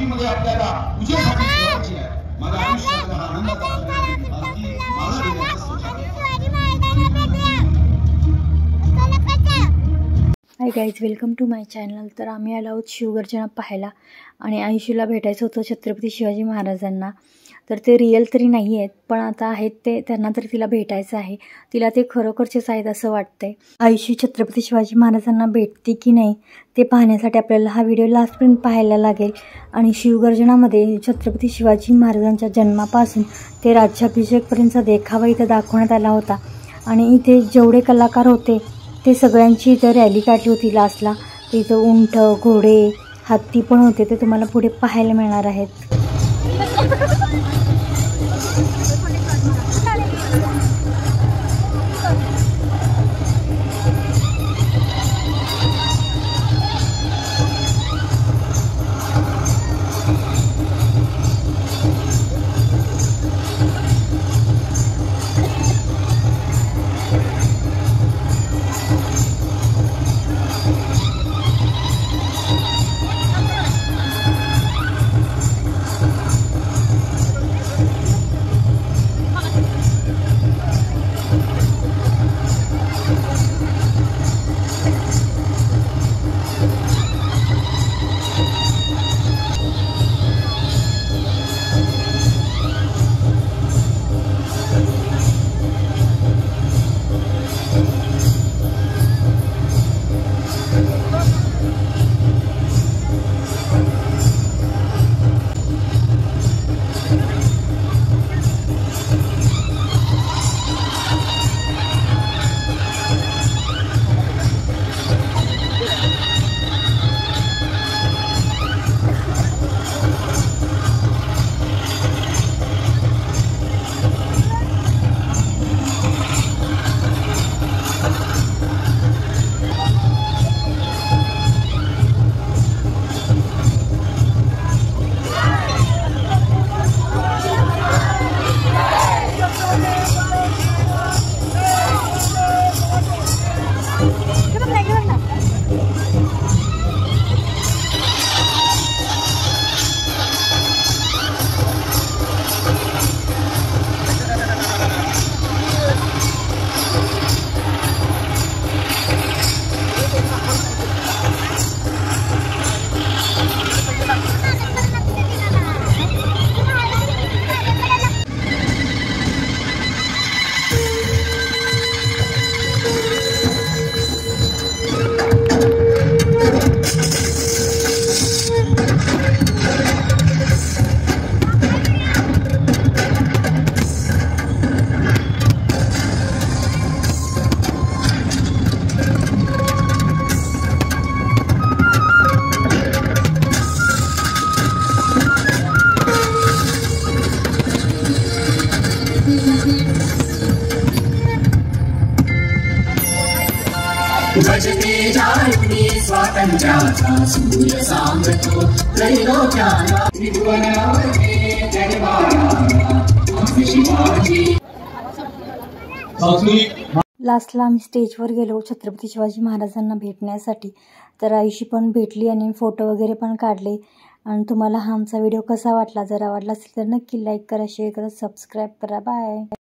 पालखीमध्ये आपल्याला पूजेसाठी ठेवायची आहे. माझ्या आयुष्यातला हा आनंदाचा क्षण आहे. पालखी मला देण्याचं सुचार hi guys, welcome to my channel. तर आम्ही आलो आहोत शिवगर्जना पाहायला आणि आयुषीला भेटायचं होतं छत्रपती शिवाजी महाराजांना. तर ते रिअल तरी नाही आहेत, पण आता आहेत ते, त्यांना तर तिला भेटायचं आहे. तिला ते खरोखरचेच आहेत असं वाटतंय. आयुषी छत्रपती शिवाजी महाराजांना भेटते की नाही ते पाहण्यासाठी आपल्याला हा व्हिडिओ लास्टपर्यंत पाहायला लागेल. आणि शिवगर्जनामध्ये छत्रपती शिवाजी महाराजांच्या जन्मापासून ते राज्याभिषेकपर्यंतचा देखावा इथं दाखवण्यात आला होता. आणि इथे जेवढे कलाकार होते ते सगळ्यांची इथं रॅली काढली होती लास्टला. तर इथं उंट, घोडे, हत्ती पण होते, ते तुम्हाला पुढे पाहायला मिळणार आहेत. भजते जागृती स्वातंत्र्याचा सूर्य सांगतो त्रैलोक्याला त्रिभुवनावरती जगमाया शिवाजी. लास्टला आम्ही स्टेजवर गेलो छत्रपती शिवाजी महाराजांना भेटण्यासाठी. तर आयुषी पण भेटली आणि फोटो वगैरे पण काढले. आणि तुम्हाला हा आमचा व्हिडिओ कसा वाटला, जर आवडला असेल तर नक्की लाईक करा, शेअर करा, सबस्क्राईब करा. बाय.